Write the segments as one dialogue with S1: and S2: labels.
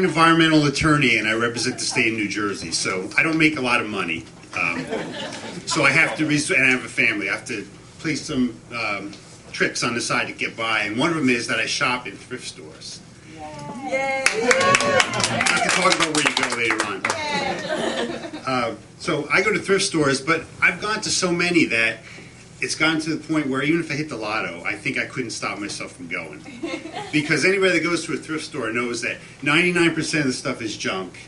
S1: an environmental attorney and I represent the state of New Jersey, so I don't make a lot of money. So I have to, and I have a family, I have to play some tricks on the side to get by, and one of them is that I shop in thrift stores. Yay! I have to talk about where you go later on. So I go to thrift stores, but I've gone to so many that it's gotten to the point where even if I hit the lotto, I think I couldn't stop myself from going. Because anybody that goes to a thrift store knows that 99% of the stuff is junk,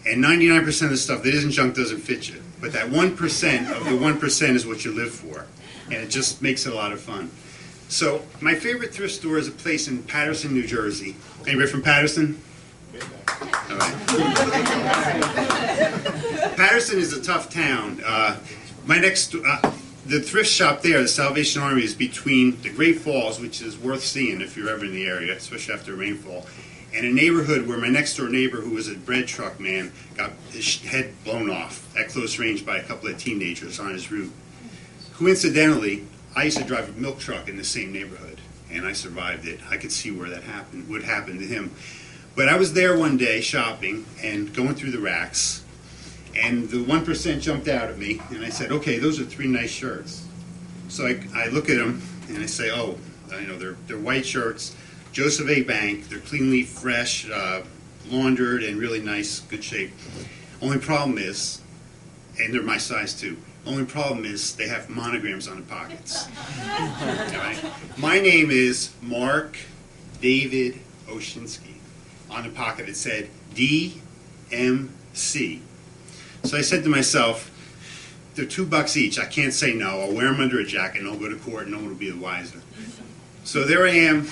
S1: and 99% of the stuff that isn't junk doesn't fit you. But that 1% of the 1% is what you live for, and it just makes it a lot of fun. So my favorite thrift store is a place in Paterson, New Jersey. Anybody from Paterson? All right. Paterson is a tough town. The thrift shop there, the Salvation Army, is between the Great Falls, which is worth seeing if you're ever in the area, especially after rainfall, and a neighborhood where my next door neighbor, who was a bread truck man, got his head blown off at close range by a couple of teenagers on his route. Coincidentally, I used to drive a milk truck in the same neighborhood, and I survived it. I could see where that would happen to him. But I was there one day shopping and going through the racks, and the 1% jumped out at me, and I said, okay, those are 3 nice shirts. So I look at them, and I say, oh, they're white shirts, Joseph A. Bank, they're cleanly fresh, laundered, and really nice, good shape. Only problem is, and they're my size too, only problem is they have monograms on the pockets. All right? My name is Mark David Oshinsky. On the pocket it said DMC. So I said to myself, they're $2 each. I can't say no. I'll wear them under a jacket and I'll go to court and no one will be the wiser. So there I am,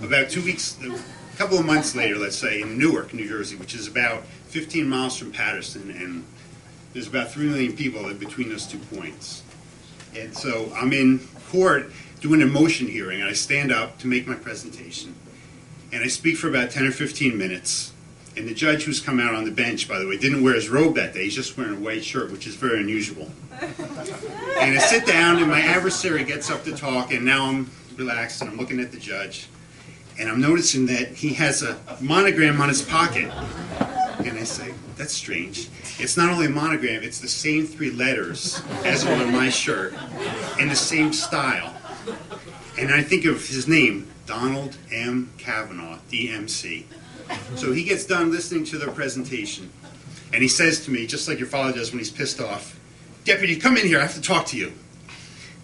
S1: about 2 weeks, a couple of months later, let's say, in Newark, New Jersey, which is about 15 miles from Paterson, and there's about 3 million people in between those 2 points. And so I'm in court doing a motion hearing, and I stand up to make my presentation. And I speak for about 10 or 15 minutes. And the judge who's come out on the bench, by the way, didn't wear his robe that day. He's just wearing a white shirt, which is very unusual. And I sit down, and my adversary gets up to talk, and now I'm relaxed, and I'm looking at the judge. And I'm noticing that he has a monogram on his pocket. And I say, that's strange. It's not only a monogram, it's the same 3 letters as on my shirt, and the same style. And I think of his name, Donald M. Kavanaugh, DMC. So he gets done listening to their presentation, and he says to me, just like your father does when he's pissed off, "Deputy, come in here, I have to talk to you."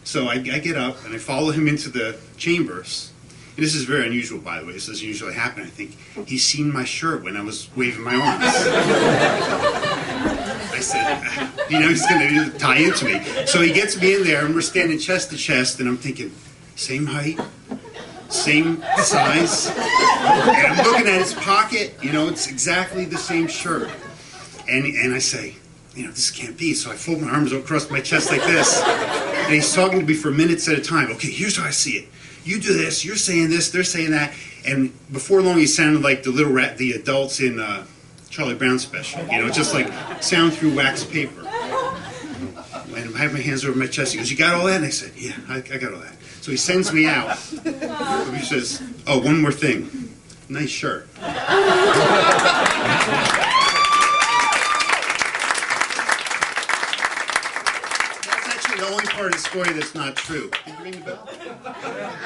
S1: So I get up, and I follow him into the chambers. And this is very unusual, by the way. This doesn't usually happen. I think he's seen my shirt when I was waving my arms. I said, he's going to tie into me. So he gets me in there, and we're standing chest to chest, and I'm thinking, same height, same size. And I'm looking at his pocket, it's exactly the same shirt. And I say, this can't be. So I fold my arms across my chest like this. And he's talking to me for minutes at a time. Okay, here's how I see it. You do this, you're saying this, they're saying that. And before long, he sounded like the adults in Charlie Brown special. Just like sound through wax paper. And I have my hands over my chest. He goes, "You got all that?" And I said, "Yeah, I got all that." So he sends me out. He says, "Oh, one more thing. Nice shirt." The only part of the story that's not true. Did you ring the bell?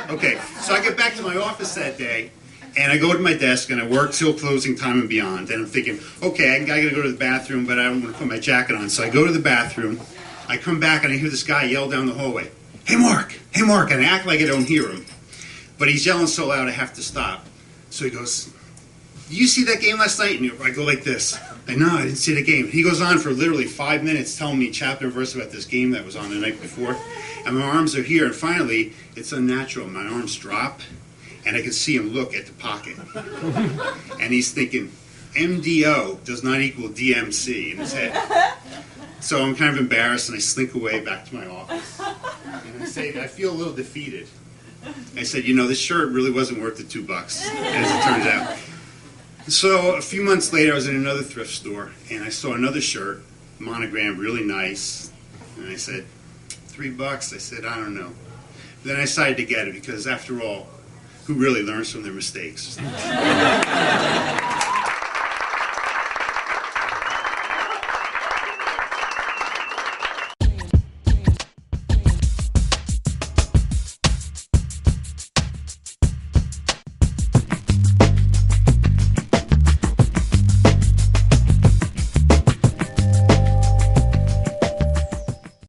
S1: Okay, so I get back to my office that day, and I go to my desk, and I work till closing time and beyond. And I'm thinking, okay, I got to go to the bathroom, but I don't want to put my jacket on. So I go to the bathroom. I come back, and I hear this guy yell down the hallway, "Hey, Mark! Hey, Mark!" And I act like I don't hear him. But he's yelling so loud I have to stop. So he goes, "Did you see that game last night?" And I go like this. No, I didn't see the game. He goes on for literally 5 minutes telling me chapter and verse about this game that was on the night before. And my arms are here, and finally, it's unnatural. My arms drop, and I can see him look at the pocket. And he's thinking, MDO does not equal DMC in his head. So I'm kind of embarrassed, and I slink away back to my office. And I say, I feel a little defeated. I said, this shirt really wasn't worth the $2, as it turns out. So a few months later, I was in another thrift store, and I saw another shirt, monogram, really nice. And I said, $3? I said, I don't know. Then I decided to get it because, after all, who really learns from their mistakes?